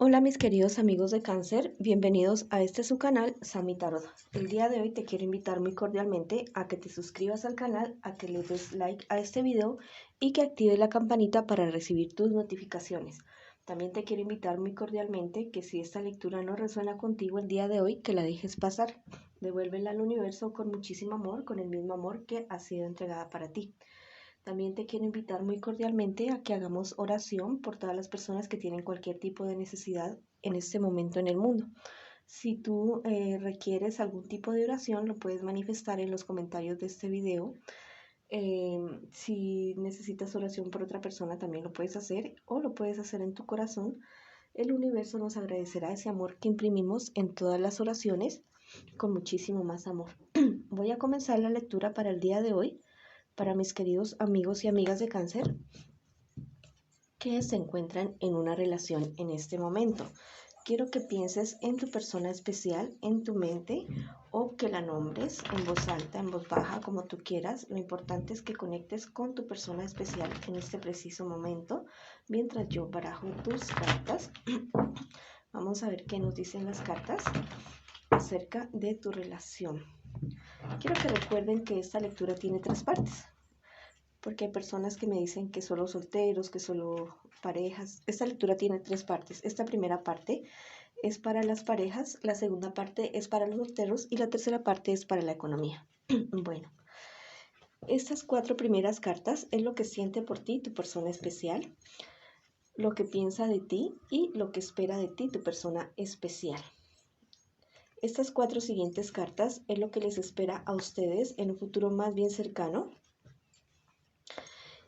Hola mis queridos amigos de Cáncer, bienvenidos a este su canal Sami Tarot. El día de hoy te quiero invitar muy cordialmente a que te suscribas al canal, a que le des like a este video y que actives la campanita para recibir tus notificaciones. También te quiero invitar muy cordialmente que si esta lectura no resuena contigo el día de hoy, que la dejes pasar. Devuélvela al universo con muchísimo amor, con el mismo amor que ha sido entregada para ti. También te quiero invitar muy cordialmente a que hagamos oración por todas las personas que tienen cualquier tipo de necesidad en este momento en el mundo. Si tú requieres algún tipo de oración, lo puedes manifestar en los comentarios de este video. Si necesitas oración por otra persona, también lo puedes hacer o lo puedes hacer en tu corazón. El universo nos agradecerá ese amor que imprimimos en todas las oraciones con muchísimo más amor. Voy a comenzar la lectura para el día de hoy. Para mis queridos amigos y amigas de Cáncer que se encuentran en una relación en este momento. Quiero que pienses en tu persona especial en tu mente o que la nombres en voz alta, en voz baja, como tú quieras. Lo importante es que conectes con tu persona especial en este preciso momento. Mientras yo barajo tus cartas, vamos a ver qué nos dicen las cartas acerca de tu relación. Quiero que recuerden que esta lectura tiene tres partes, porque hay personas que me dicen que solo solteros, que solo parejas. Esta lectura tiene tres partes. Esta primera parte es para las parejas, la segunda parte es para los solteros y la tercera parte es para la economía. Bueno, estas cuatro primeras cartas es lo que siente por ti tu persona especial, lo que piensa de ti y lo que espera de ti tu persona especial. Estas cuatro siguientes cartas es lo que les espera a ustedes en un futuro más bien cercano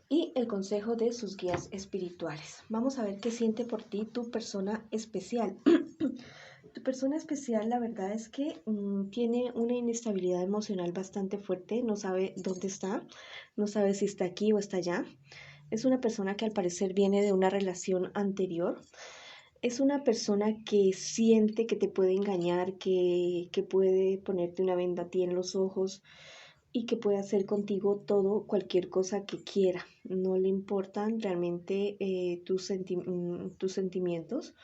y el consejo de sus guías espirituales. Vamos a ver qué siente por ti tu persona especial. Tu persona especial, la verdad es que tiene una inestabilidad emocional bastante fuerte, no sabe dónde está, no sabe si está aquí o está allá. Es una persona que al parecer viene de una relación anterior. Es una persona que siente que te puede engañar, que puede ponerte una venda a ti en los ojos y que puede hacer contigo todo, cualquier cosa que quiera. No le importan realmente tus sentimientos.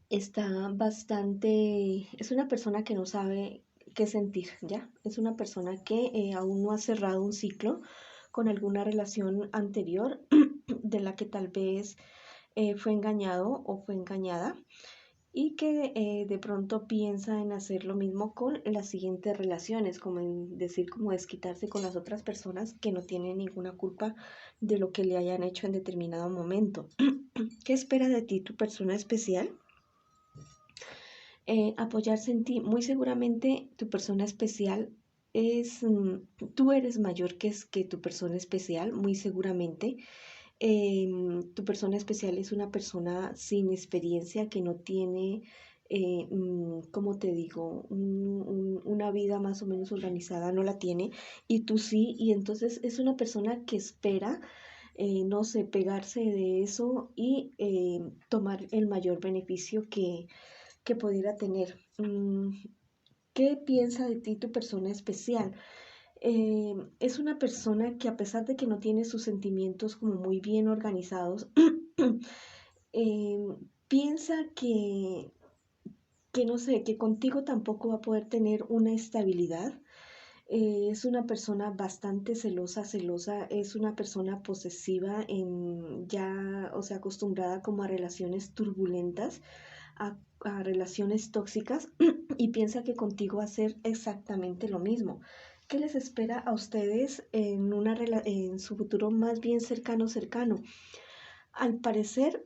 Está bastante, es una persona que no sabe qué sentir, ¿ya? Es una persona que aún no ha cerrado un ciclo con alguna relación anterior de la que tal vez fue engañado o fue engañada y que de pronto piensa en hacer lo mismo con las siguientes relaciones, como en decir, como desquitarse con las otras personas que no tienen ninguna culpa de lo que le hayan hecho en determinado momento. ¿Qué espera de ti tu persona especial? Apoyarse en ti. Muy seguramente tu persona especial es, tú eres mayor que tu persona especial, muy seguramente. Tu persona especial es una persona sin experiencia que no tiene, ¿cómo te digo? Una vida más o menos organizada, no la tiene, y tú sí, y entonces es una persona que espera, no sé, pegarse de eso y tomar el mayor beneficio que pudiera tener. ¿Qué piensa de ti tu persona especial? Es una persona que a pesar de que no tiene sus sentimientos como muy bien organizados, eh, piensa que no sé, que contigo tampoco va a poder tener una estabilidad. Es una persona bastante celosa, es una persona posesiva ya, o sea, acostumbrada como a relaciones turbulentas, a relaciones tóxicas y piensa que contigo va a ser exactamente lo mismo. ¿Qué les espera a ustedes en su futuro más bien cercano? Al parecer,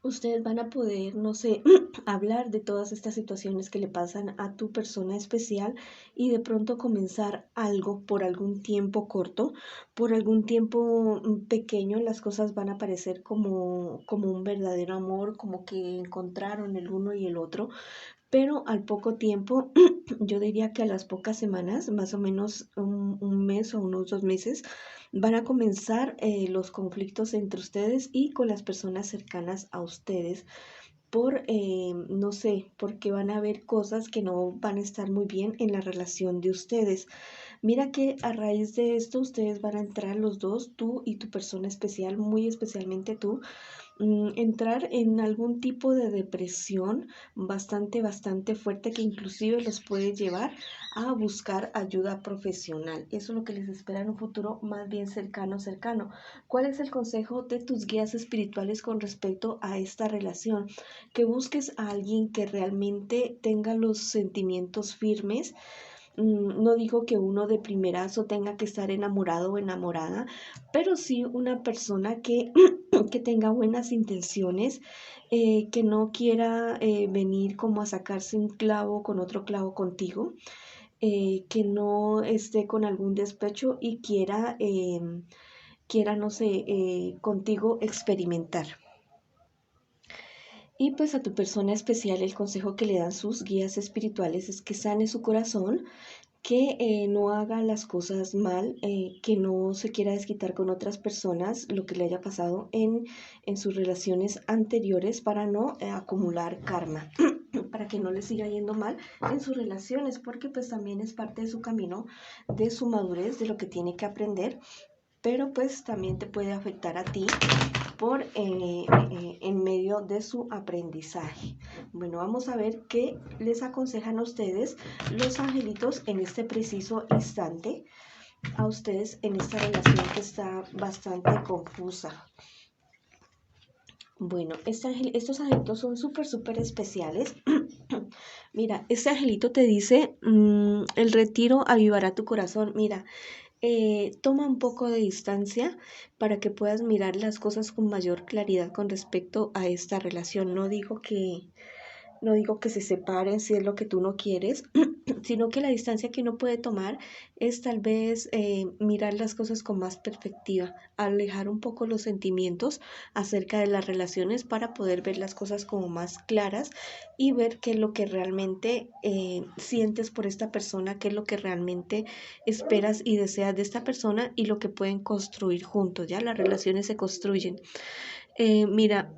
ustedes van a poder, no sé, hablar de todas estas situaciones que le pasan a tu persona especial y de pronto comenzar algo por algún tiempo corto, por algún tiempo pequeño, las cosas van a parecer como un verdadero amor, como que encontraron el uno y el otro, pero al poco tiempo, yo diría que a las pocas semanas, más o menos un mes o unos 2 meses, van a comenzar los conflictos entre ustedes y con las personas cercanas a ustedes no sé, porque van a haber cosas que no van a estar muy bien en la relación de ustedes. Mira que a raíz de esto ustedes van a entrar los dos, tú y tu persona especial, muy especialmente tú, entrar en algún tipo de depresión bastante fuerte que inclusive los puede llevar a buscar ayuda profesional. Eso es lo que les espera en un futuro más bien cercano. ¿Cuál es el consejo de tus guías espirituales con respecto a esta relación? Que busques a alguien que realmente tenga los sentimientos firmes. No digo que uno de primerazo tenga que estar enamorado o enamorada, pero sí una persona que, que tenga buenas intenciones, que no quiera venir como a sacarse un clavo con otro clavo contigo, que no esté con algún despecho y quiera, no sé, contigo experimentar. Y pues a tu persona especial el consejo que le dan sus guías espirituales es que sane su corazón, que no haga las cosas mal, que no se quiera desquitar con otras personas lo que le haya pasado en sus relaciones anteriores para no acumular karma, para que no le siga yendo mal en sus relaciones, porque pues también es parte de su camino, de su madurez, de lo que tiene que aprender, pero pues también te puede afectar a ti en medio de su aprendizaje. Bueno, vamos a ver qué les aconsejan a ustedes los angelitos en este preciso instante, a ustedes en esta relación que está bastante confusa. Bueno, estos angelitos son súper especiales. Mira, este angelito te dice, el retiro avivará tu corazón. Mira, toma un poco de distancia para que puedas mirar las cosas con mayor claridad con respecto a esta relación. No digo que se separen si es lo que tú no quieres, sino que la distancia que uno puede tomar es tal vez mirar las cosas con más perspectiva, alejar un poco los sentimientos acerca de las relaciones para poder ver las cosas como más claras y ver qué es lo que realmente sientes por esta persona, qué es lo que realmente esperas y deseas de esta persona y lo que pueden construir juntos, ¿ya? Las relaciones se construyen. Mira,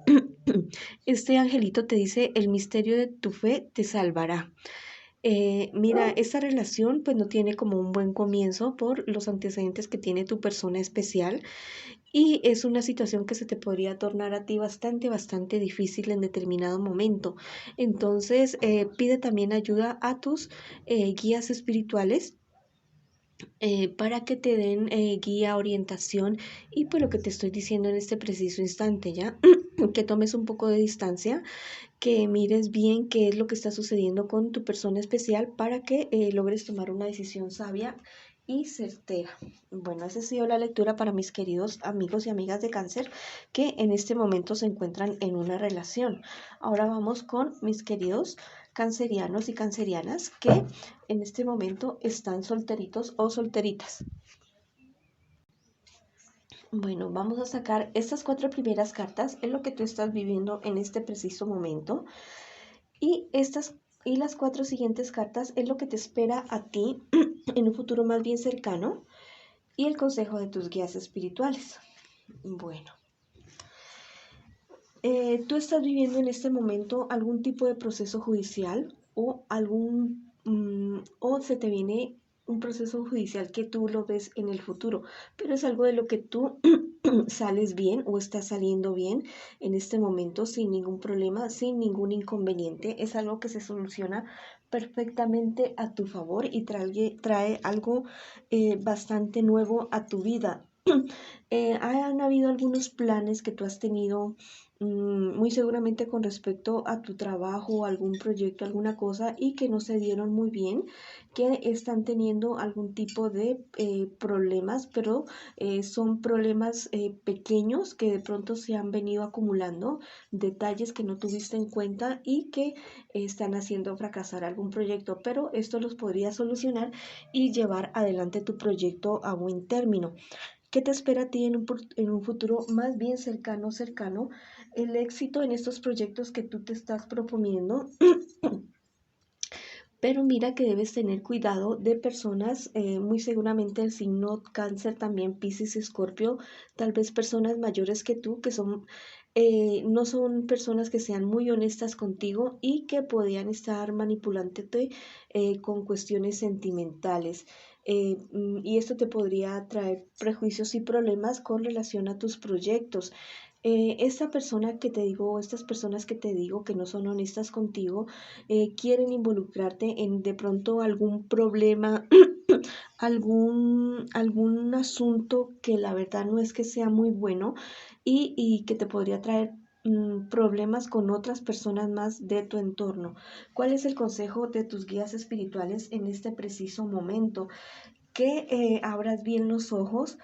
este angelito te dice, el misterio de tu fe te salvará. Mira, esta relación pues no tiene como un buen comienzo por los antecedentes que tiene tu persona especial y es una situación que se te podría tornar a ti bastante difícil en determinado momento. Entonces, pide también ayuda a tus guías espirituales para que te den guía, orientación y pues lo que te estoy diciendo en este preciso instante, ¿ya? Que tomes un poco de distancia, que mires bien qué es lo que está sucediendo con tu persona especial para que logres tomar una decisión sabia y certera. Bueno, esa ha sido la lectura para mis queridos amigos y amigas de cáncer que en este momento se encuentran en una relación. Ahora vamos con mis queridos cancerianos y cancerianas que en este momento están solteritos o solteritas. Bueno, vamos a sacar estas 4 primeras cartas en lo que tú estás viviendo en este preciso momento. Y las 4 siguientes cartas es lo que te espera a ti en un futuro más bien cercano y el consejo de tus guías espirituales. Bueno, tú estás viviendo en este momento algún tipo de proceso judicial o se te viene un proceso judicial que tú lo ves en el futuro, pero es algo de lo que tú sales bien o estás saliendo bien en este momento sin ningún problema, sin ningún inconveniente. Es algo que se soluciona perfectamente a tu favor y trae algo bastante nuevo a tu vida. Han habido algunos planes que tú has tenido muy seguramente con respecto a tu trabajo, algún proyecto, alguna cosa y que no se dieron muy bien, que están teniendo algún tipo de problemas, pero son problemas pequeños que de pronto se han venido acumulando, detalles que no tuviste en cuenta y que están haciendo fracasar algún proyecto, pero esto los podría solucionar y llevar adelante tu proyecto a buen término. ¿Qué te espera a ti en un futuro más bien cercano? El éxito en estos proyectos que tú te estás proponiendo. Pero mira que debes tener cuidado de personas, muy seguramente el signo cáncer, también Piscis, Escorpio, tal vez personas mayores que tú, que no son personas que sean muy honestas contigo y que podían estar manipulándote con cuestiones sentimentales. y esto te podría traer prejuicios y problemas con relación a tus proyectos. Esta persona que te digo, estas personas que te digo que no son honestas contigo, quieren involucrarte en de pronto algún problema, algún asunto que la verdad no es que sea muy bueno y que te podría traer problemas con otras personas más de tu entorno. ¿Cuál es el consejo de tus guías espirituales en este preciso momento? Que abras bien los ojos,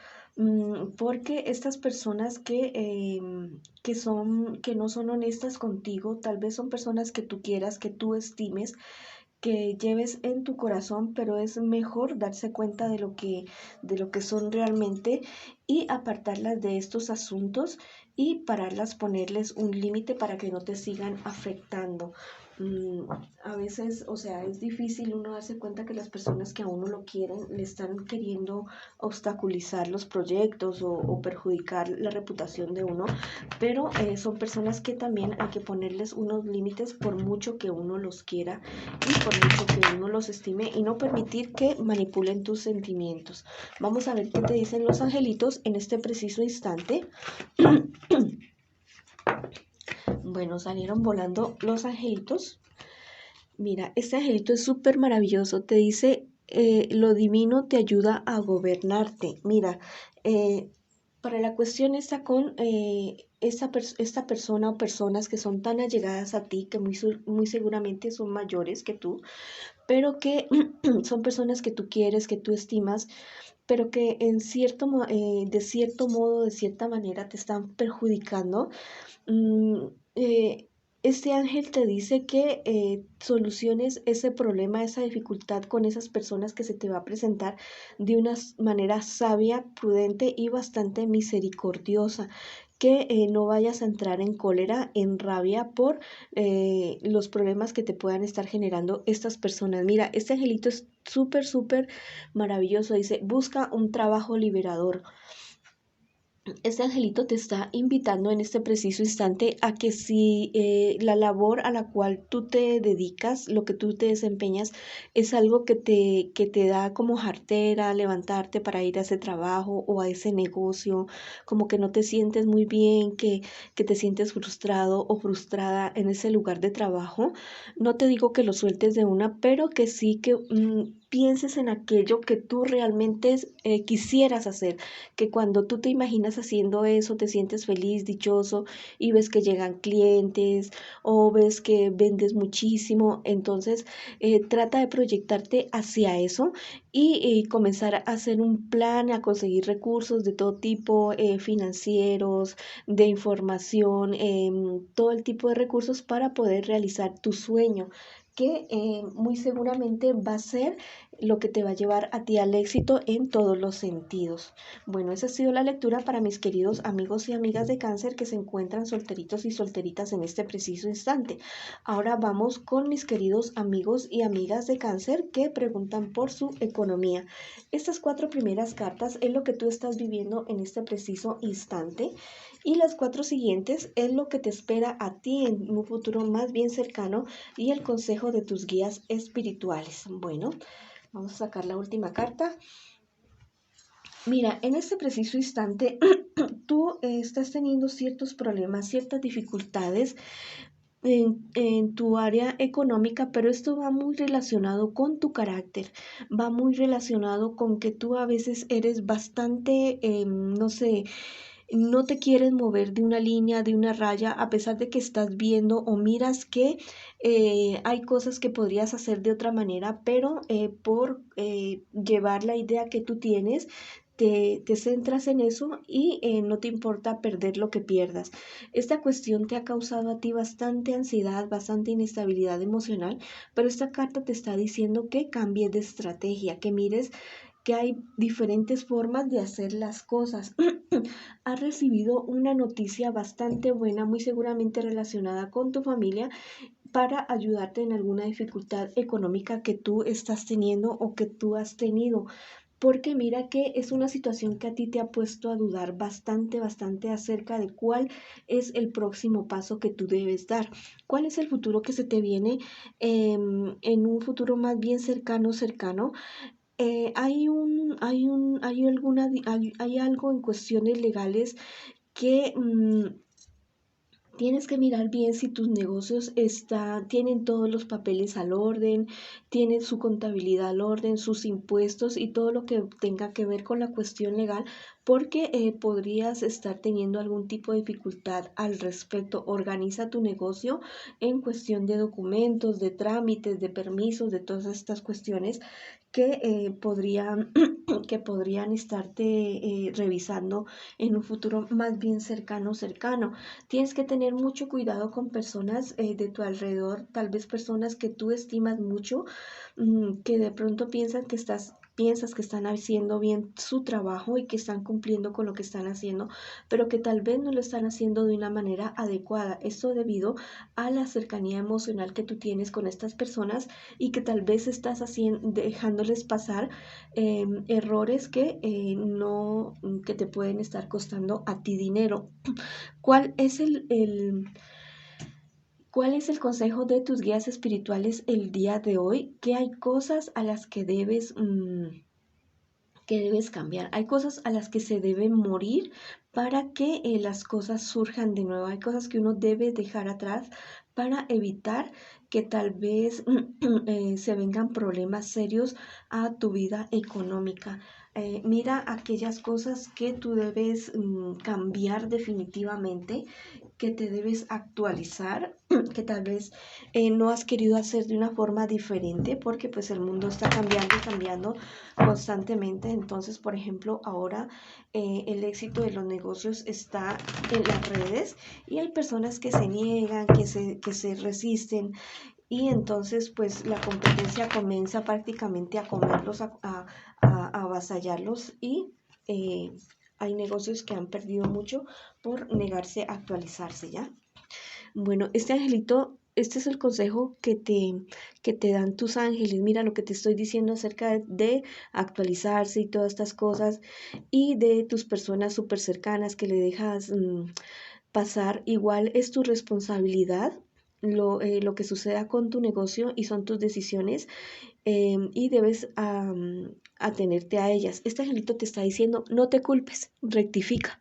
porque estas personas que no son honestas contigo, tal vez son personas que tú quieras, que tú estimes, que lleves en tu corazón, pero es mejor darse cuenta de lo que son realmente y apartarlas de estos asuntos y pararlas, ponerles un límite para que no te sigan afectando. Mm, a veces, o sea, es difícil uno darse cuenta que las personas que a uno lo quieren le están queriendo obstaculizar los proyectos o perjudicar la reputación de uno, pero son personas que también hay que ponerles unos límites por mucho que uno los quiera y por mucho que uno los estime y no permitir que manipulen tus sentimientos. Vamos a ver qué te dicen los angelitos en este preciso instante. Bueno, salieron volando los angelitos. Mira, este angelito es súper maravilloso. Te dice, lo divino te ayuda a gobernarte. Mira, para la cuestión está con esta persona o personas que son tan allegadas a ti, que muy seguramente son mayores que tú, pero que son personas que tú quieres, que tú estimas, pero que de cierto modo, de cierta manera te están perjudicando. Mm, eh, este ángel te dice que soluciones ese problema, esa dificultad con esas personas que se te va a presentar de una manera sabia, prudente y bastante misericordiosa. Que no vayas a entrar en cólera, en rabia por los problemas que te puedan estar generando estas personas. Mira, este angelito es súper, súper maravilloso. Dice, busca un trabajo liberador. Este angelito te está invitando en este preciso instante a que si la labor a la cual tú te dedicas, lo que tú te desempeñas, es algo que te da como jartera, levantarte para ir a ese trabajo o a ese negocio, como que no te sientes muy bien, que te sientes frustrado o frustrada en ese lugar de trabajo, no te digo que lo sueltes de una, pero que sí que pienses en aquello que tú realmente quisieras hacer, que cuando tú te imaginas haciendo eso, te sientes feliz, dichoso y ves que llegan clientes o ves que vendes muchísimo, entonces trata de proyectarte hacia eso y comenzar a hacer un plan, a conseguir recursos de todo tipo, financieros, de información, todo el tipo de recursos para poder realizar tu sueño que muy seguramente va a ser lo que te va a llevar a ti al éxito en todos los sentidos. Bueno, esa ha sido la lectura para mis queridos amigos y amigas de cáncer que se encuentran solteritos y solteritas en este preciso instante. Ahora vamos con mis queridos amigos y amigas de cáncer que preguntan por su economía. Estas 4 primeras cartas es lo que tú estás viviendo en este preciso instante y las 4 siguientes es lo que te espera a ti en un futuro más bien cercano y el consejo de tus guías espirituales. Bueno, vamos a sacar la última carta. Mira, en este preciso instante tú estás teniendo ciertos problemas, ciertas dificultades en tu área económica, pero esto va muy relacionado con tu carácter, va muy relacionado con que tú a veces eres bastante, no sé, no te quieres mover de una línea, de una raya, a pesar de que estás viendo o miras que hay cosas que podrías hacer de otra manera, pero por llevar la idea que tú tienes, te centras en eso y no te importa perder lo que pierdas. Esta cuestión te ha causado a ti bastante ansiedad, bastante inestabilidad emocional, pero esta carta te está diciendo que cambies de estrategia, que mires que hay diferentes formas de hacer las cosas. Has recibido una noticia bastante buena, muy seguramente relacionada con tu familia, para ayudarte en alguna dificultad económica que tú estás teniendo o que tú has tenido. Porque mira que es una situación que a ti te ha puesto a dudar bastante, bastante acerca de cuál es el próximo paso que tú debes dar. ¿Cuál es el futuro que se te viene en un futuro más bien cercano, cercano? hay algo en cuestiones legales que tienes que mirar bien si tus negocios tienen todos los papeles al orden, tienen su contabilidad al orden, sus impuestos y todo lo que tenga que ver con la cuestión legal, porque podrías estar teniendo algún tipo de dificultad al respecto. Organiza tu negocio en cuestión de documentos, de trámites, de permisos, de todas estas cuestiones que que podrían estarte revisando en un futuro más bien cercano. Tienes que tener mucho cuidado con personas de tu alrededor, tal vez personas que tú estimas mucho, que de pronto piensas que están haciendo bien su trabajo y que están cumpliendo con lo que están haciendo, pero que tal vez no lo están haciendo de una manera adecuada. Esto debido a la cercanía emocional que tú tienes con estas personas y que tal vez estás dejándoles pasar errores que te pueden estar costando a ti dinero. ¿Cuál es ¿Cuál es el consejo de tus guías espirituales el día de hoy? Que hay cosas a las que debes cambiar. Hay cosas a las que se debe morir para que las cosas surjan de nuevo. Hay cosas que uno debe dejar atrás para evitar que tal vez se vengan problemas serios a tu vida económica. Mira aquellas cosas que tú debes cambiar definitivamente, que te debes actualizar, que tal vez no has querido hacer de una forma diferente porque pues el mundo está cambiando y cambiando constantemente. Entonces, por ejemplo, ahora el éxito de los negocios está en las redes y hay personas que se niegan, que se resisten y entonces pues la competencia comienza prácticamente a comerlos, a avasallarlos y eh, hay negocios que han perdido mucho por negarse a actualizarse, ¿ya? Bueno, este angelito, este es el consejo que te dan tus ángeles. Mira lo que te estoy diciendo acerca de actualizarse y todas estas cosas y de tus personas súper cercanas que le dejas pasar. Igual es tu responsabilidad lo que suceda con tu negocio y son tus decisiones y debes atenerte a ellas. Este angelito te está diciendo, no te culpes, rectifica.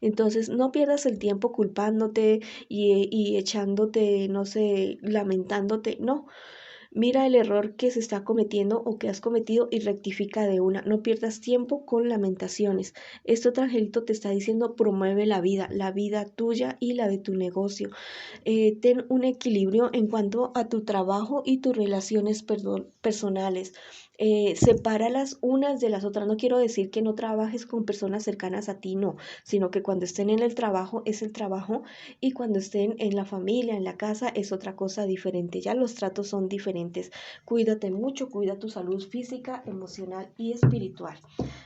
Entonces, no pierdas el tiempo culpándote y echándote, no sé, lamentándote. No, mira el error que se está cometiendo o que has cometido y rectifica de una. No pierdas tiempo con lamentaciones. Este otro angelito te está diciendo, promueve la vida tuya y la de tu negocio. Ten un equilibrio en cuanto a tu trabajo y tus relaciones personales. Sepáralas unas de las otras. No quiero decir que no trabajes con personas cercanas a ti, no, sino que cuando estén en el trabajo es el trabajo y cuando estén en la familia, en la casa, es otra cosa diferente. Ya los tratos son diferentes. Cuídate mucho, cuida tu salud física, emocional y espiritual.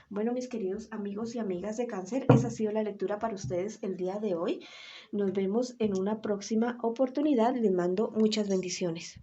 Bueno, mis queridos amigos y amigas de cáncer, esa ha sido la lectura para ustedes el día de hoy. Nos vemos en una próxima oportunidad. Les mando muchas bendiciones.